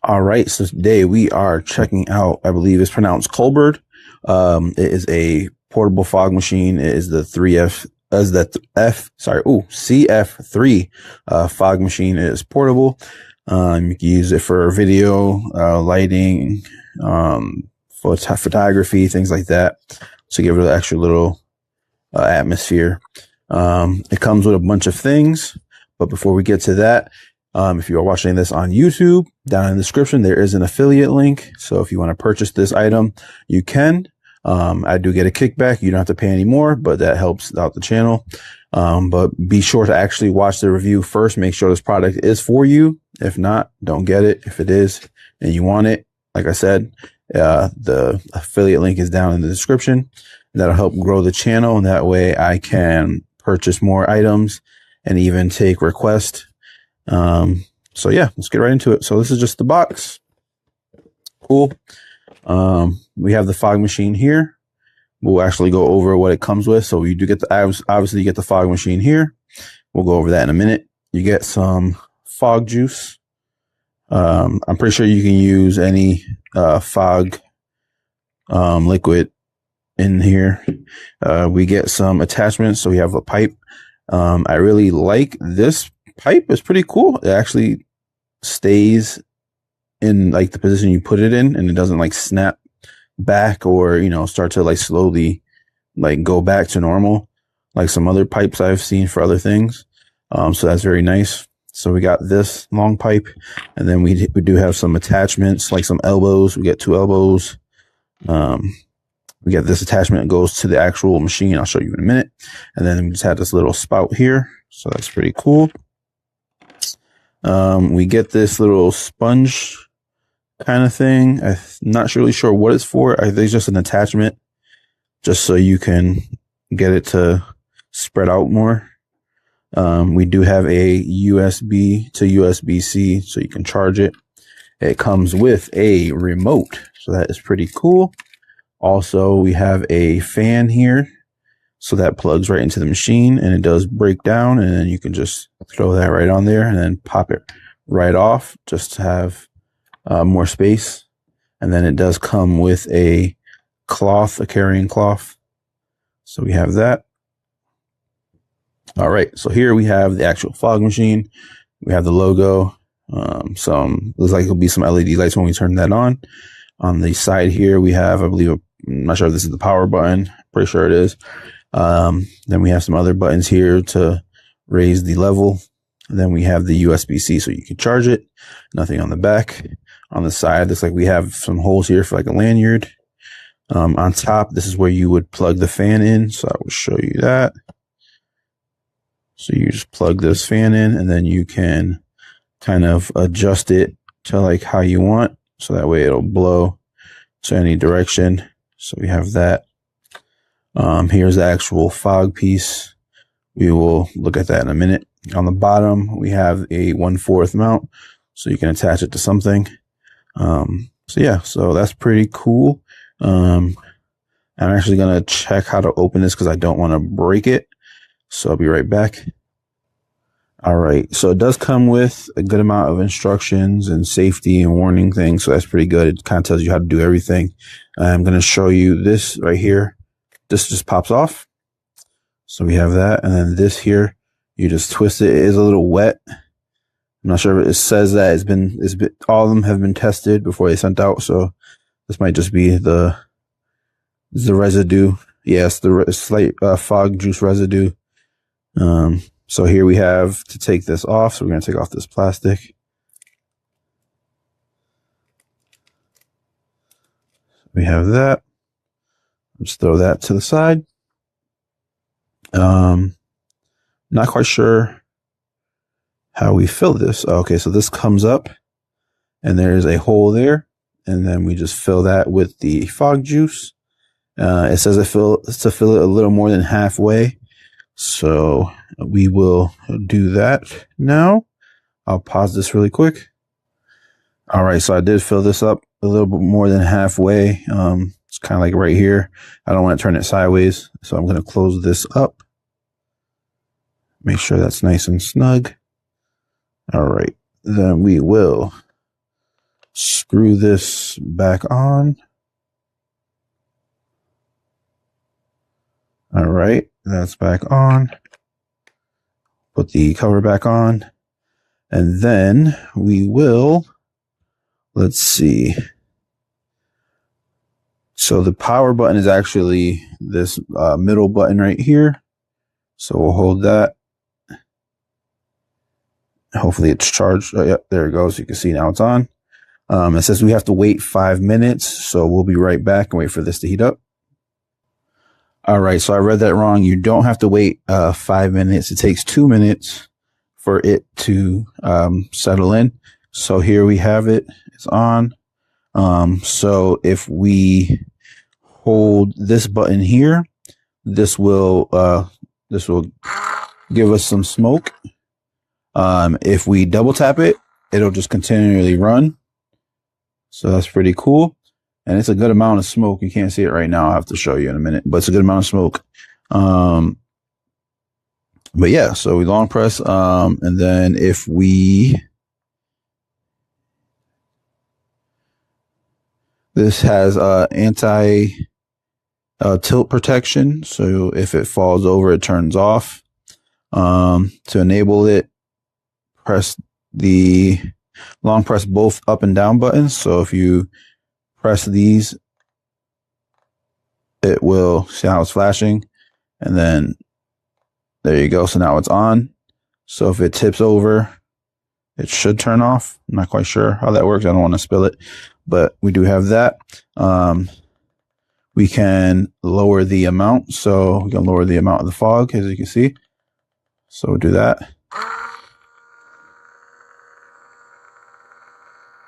All right, so today we are checking out, I believe it's pronounced COLBOR. It is a portable fog machine. It is the CF3 fog machine. It is portable. You can use it for video, lighting, photography, things like that, to give it an extra little atmosphere. It comes with a bunch of things, but before we get to that, if you are watching this on YouTube, down in the description, there is an affiliate link. So if you want to purchase this item, you can. I do get a kickback. You don't have to pay any more, but that helps out the channel. But be sure to actually watch the review first. Make sure this product is for you. If not, don't get it. If it is and you want it, like I said, the affiliate link is down in the description. That'll help grow the channel. And that way I can purchase more items and even take requests. So yeah, let's get right into it. So this is just the box. Cool. We have the fog machine here. We'll actually go over what it comes with. So you do get obviously you get the fog machine here. We'll go over that in a minute. You get some fog juice. I'm pretty sure you can use any, fog, liquid in here. We get some attachments. So we have a pipe. I really like this pipe. Is pretty cool. It actually stays in like the position you put it in, and it doesn't like snap back or, you know, start to like slowly like go back to normal like some other pipes I've seen for other things. So that's very nice. So we got this long pipe, and then we do have some attachments like some elbows. We get 2 elbows. We get this attachment that goes to the actual machine. I'll show you in a minute. And then we just have this little spout here. So that's pretty cool. We get this little sponge kind of thing. I'm not really sure what it's for. I think it's just an attachment just so you can get it to spread out more. We do have a USB to USB-C so you can charge it. It comes with a remote, so that is pretty cool. Also, we have a fan here, so that plugs right into the machine, and it does break down, and then you can just throw that right on there and then pop it right off just to have more space. And then it does come with a cloth, a carrying cloth. So we have that. All right, so here we have the actual fog machine. We have the logo. Looks like it'll be some LED lights when we turn that on. On the side here, we have, I believe, I'm not sure if this is the power button. Pretty sure it is. Then we have some other buttons here to raise the level. And then we have the USB-C so you can charge it. Nothing on the back. On the side, looks like we have some holes here for like a lanyard. On top, this is where you would plug the fan in. So I will show you that. So you just plug this fan in, and then you can kind of adjust it to like how you want. So that way it'll blow to any direction. So we have that. Here's the actual fog piece. We will look at that in a minute. On the bottom, we have a 1/4 mount, so you can attach it to something. So yeah, so that's pretty cool. I'm actually going to check how to open this because I don't want to break it. So I'll be right back. All right. So it does come with a good amount of instructions and safety and warning things. So that's pretty good. It kind of tells you how to do everything. I'm going to show you this right here. This just pops off. So we have that. And then this here, you just twist it. It is a little wet. I'm not sure if it says that all of them have been tested before they sent out. So this might just be the residue. Yes, the slight fog juice residue. So here we have to take this off. So we're going to take off this plastic. We have that. Just throw that to the side. Not quite sure how we fill this. Okay, so this comes up and there's a hole there. And then we just fill that with the fog juice. It says to fill it a little more than halfway. So we will do that now. I'll pause this really quick. All right, so I did fill this up a little bit more than halfway. It's kind of like right here. I don't want to turn it sideways, so I'm going to close this up. Make sure that's nice and snug. All right, then we will screw this back on. All right, that's back on. Put the cover back on, and then we will, let's see. So the power button is actually this middle button right here. So we'll hold that. Hopefully it's charged. Oh, yep, there it goes. You can see now it's on. It says we have to wait 5 minutes. So we'll be right back and wait for this to heat up. All right. So I read that wrong. You don't have to wait 5 minutes. It takes 2 minutes for it to settle in. So here we have it. It's on. So if we hold this button here, this will give us some smoke. If we double tap it, it'll just continually run. So that's pretty cool. And it's a good amount of smoke. You can't see it right now. I'll have to show you in a minute, but it's a good amount of smoke. But yeah, so we long press, and then if we, this has anti tilt protection. So if it falls over, it turns off. To enable it, press the long press both up and down buttons. So if you press these, it will see how it's flashing, and then there you go. So now it's on. So if it tips over, it should turn off. I'm not quite sure how that works. I don't want to spill it, but we do have that. We can lower the amount. So we can lower the amount of the fog, as you can see. So we'll do that.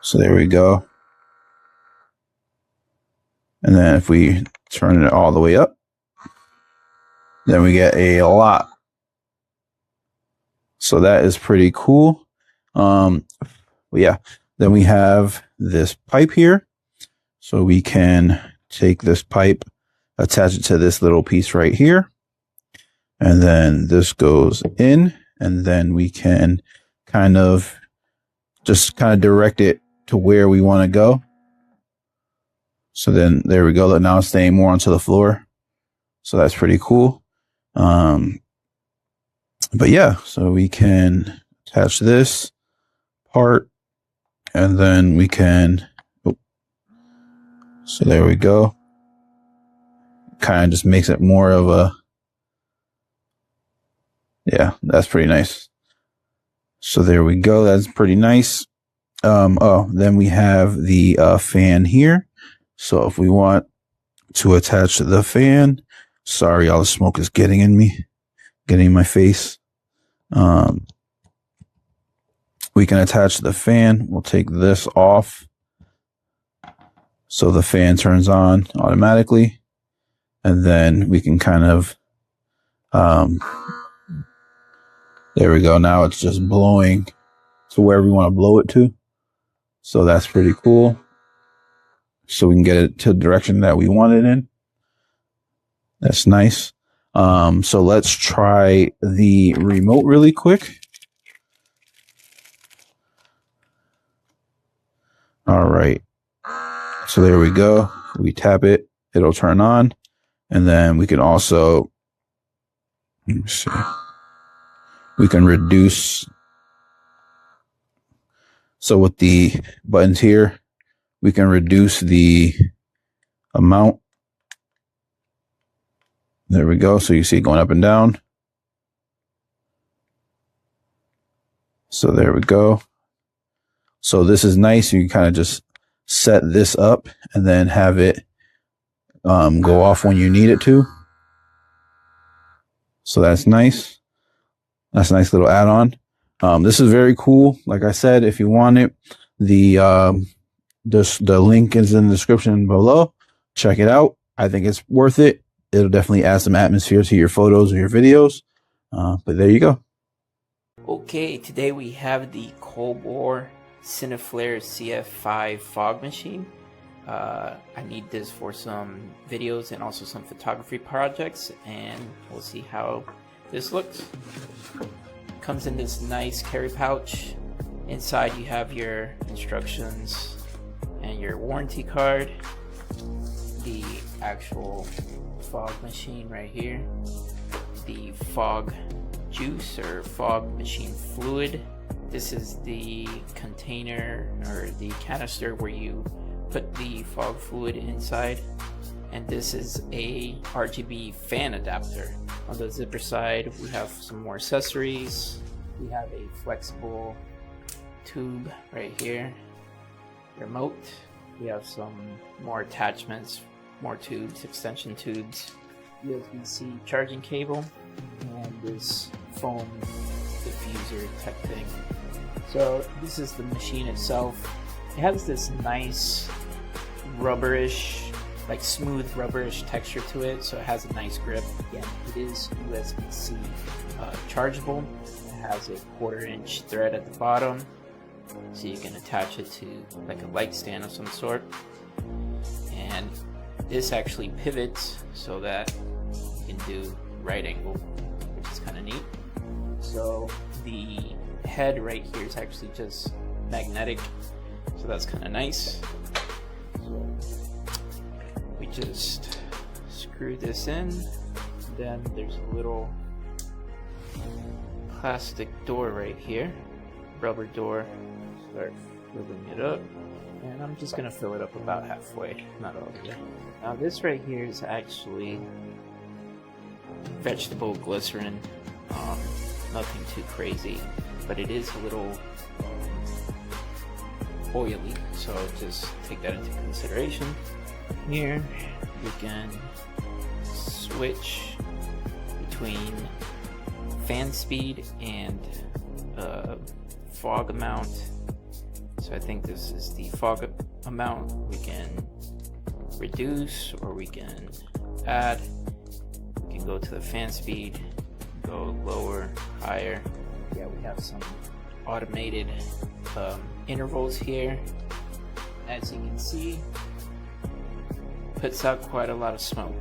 So there we go. And then if we turn it all the way up, then we get a lot. So that is pretty cool. But yeah, then we have this pipe here. So we can take this pipe, attach it to this little piece right here. And then this goes in, and then we can kind of direct it to where we want to go. So then there we go. Now it's staying more onto the floor. So that's pretty cool. But yeah, so we can attach this part, and then we can, so there we go. Kind of just makes it more of a, yeah, that's pretty nice. So there we go. That's pretty nice. Then we have the fan here. So if we want to attach the fan, sorry, all the smoke is getting in me, getting in my face. We can attach the fan. We'll take this off. So the fan turns on automatically. And then we can kind of, there we go. Now it's just blowing to wherever we want to blow it to. So that's pretty cool. So we can get it to the direction that we want it in. That's nice. So let's try the remote really quick. All right. So there we go. We tap it, it'll turn on. And then we can also, let me see, we can reduce. So with the buttons here, we can reduce the amount. There we go. So you see it going up and down. So there we go. So this is nice. You can kind of just set this up and then have it go off when you need it to. So that's nice. That's a nice little add-on. This is very cool. Like I said, if you want it, the link is in the description below. Check it out. I think it's worth it. It'll definitely add some atmosphere to your photos or your videos. But there you go. Okay, today we have the COLBOR CF3 fog machine. I need this for some videos and also some photography projects, and we'll see how this looks. Comes in this nice carry pouch. Inside you have your instructions, and your warranty card, the actual fog machine right here, the fog juice or fog machine fluid. This is the container or the canister where you put the fog fluid inside, and this is a RGB fan adapter. On the zipper side, we have some more accessories. We have a flexible tube right here, remote. We have some more attachments, more tubes, extension tubes, USB-C charging cable, and this foam diffuser type thing. So this is the machine itself. It has this nice rubberish, like smooth rubberish texture to it, so it has a nice grip. Again, it is USB-C chargeable. It has a 1/4-inch thread at the bottom, so you can attach it to like a light stand of some sort. And this actually pivots so that you can do right angle, which is kind of neat. So the head right here is actually just magnetic, so that's kind of nice. So we just screw this in, then there's a little plastic door right here, rubber door. Start filling it up, and I'm just gonna fill it up about halfway, not all the way. Now this right here is actually vegetable glycerin, nothing too crazy, but it is a little oily, so just take that into consideration. Here we can switch between fan speed and fog amount. So I think this is the fog amount. We can reduce or we can add. We can go to the fan speed, go lower, higher. Yeah, we have some automated intervals here. As you can see, puts out quite a lot of smoke.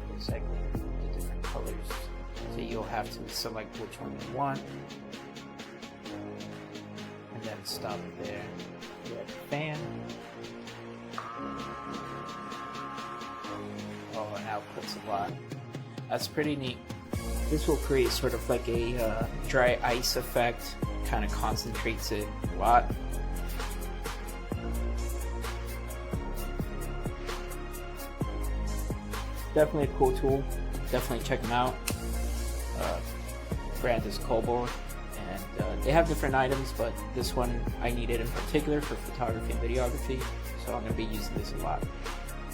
Looks like the different colors. So you'll have to select which one you want, and then stop it there. We have the fan. Oh, and outputs a lot. That's pretty neat. This will create sort of like a dry ice effect, kind of concentrates it a lot. Definitely a cool tool. Definitely check them out. Brand is COLBOR, and they have different items, but this one I needed in particular for photography and videography, so I'm going to be using this a lot.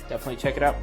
Definitely check it out.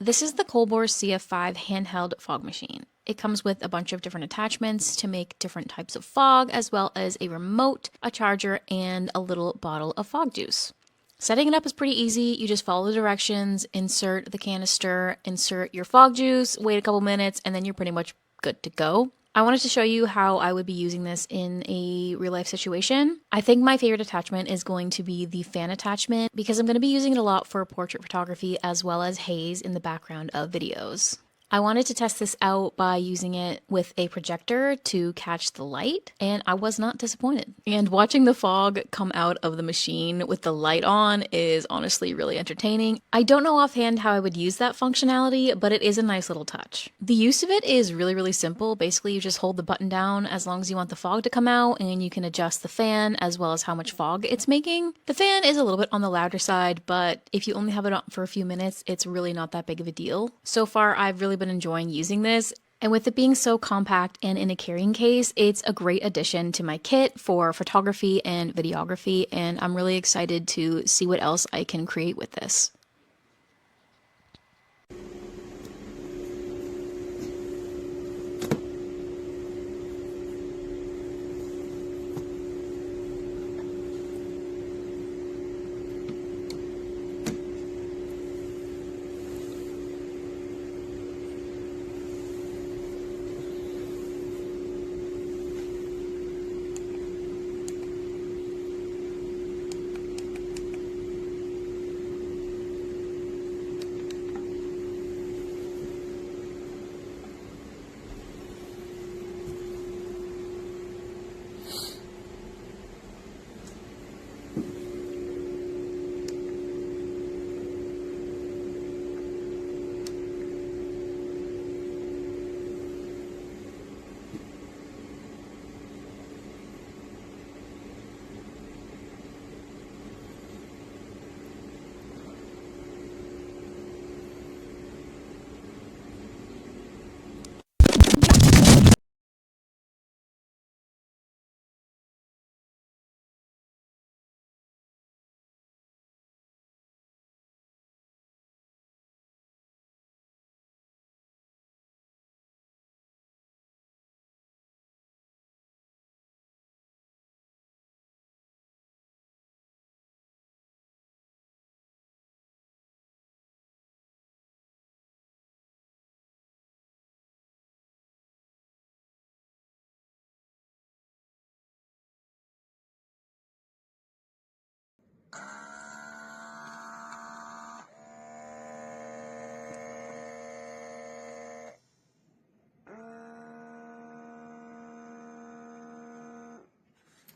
This is the COLBOR CF3 handheld fog machine. It comes with a bunch of different attachments to make different types of fog, as well as a remote, a charger, and a little bottle of fog juice. Setting it up is pretty easy. You just follow the directions, insert the canister, insert your fog juice, wait a couple minutes, and then you're pretty much good to go. I wanted to show you how I would be using this in a real life situation. I think my favorite attachment is going to be the fan attachment because I'm going to be using it a lot for portrait photography as well as haze in the background of videos. I wanted to test this out by using it with a projector to catch the light, and I was not disappointed. And watching the fog come out of the machine with the light on is honestly really entertaining. I don't know offhand how I would use that functionality, but it is a nice little touch. The use of it is really simple. Basically, you just hold the button down as long as you want the fog to come out, and you can adjust the fan as well as how much fog it's making. The fan is a little bit on the louder side, but if you only have it on for a few minutes, it's really not that big of a deal. So far, I've really been enjoying using this, and with it being so compact and in a carrying case, it's a great addition to my kit for photography and videography, and I'm really excited to see what else I can create with this.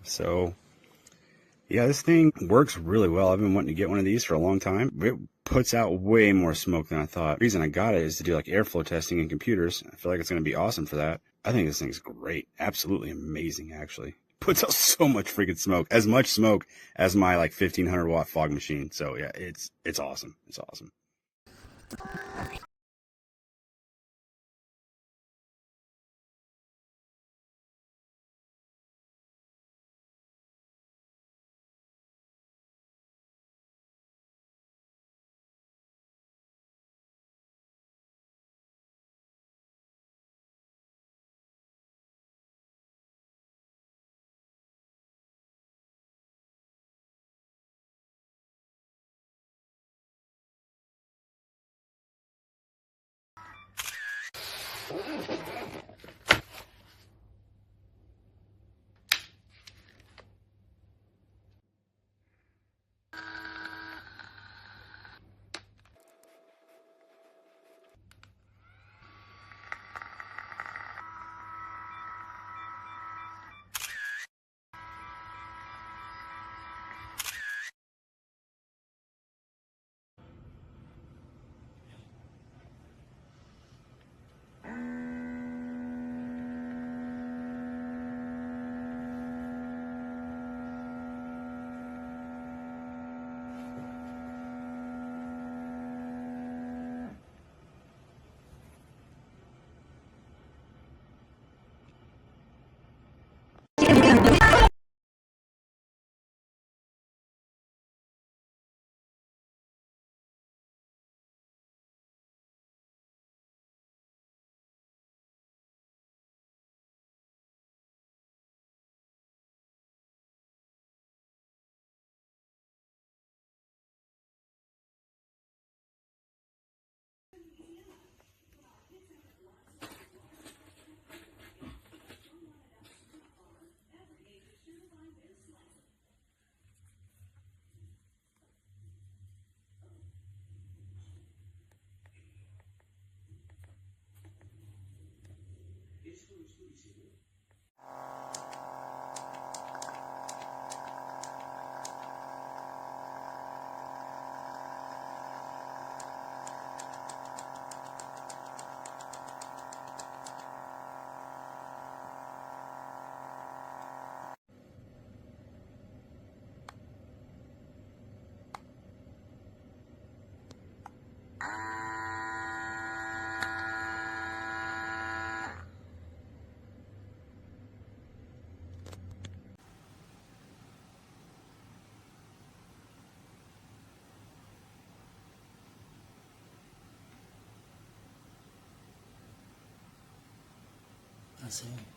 So, yeah, this thing works really well. I've been wanting to get one of these for a long time. It puts out way more smoke than I thought. The reason I got it is to do like airflow testing in computers. I feel like it's going to be awesome for that. I think this thing's great. Absolutely amazing, actually. Puts out so much freaking smoke. As much smoke as my like 1500 watt fog machine. So yeah, it's awesome. It's awesome. I see.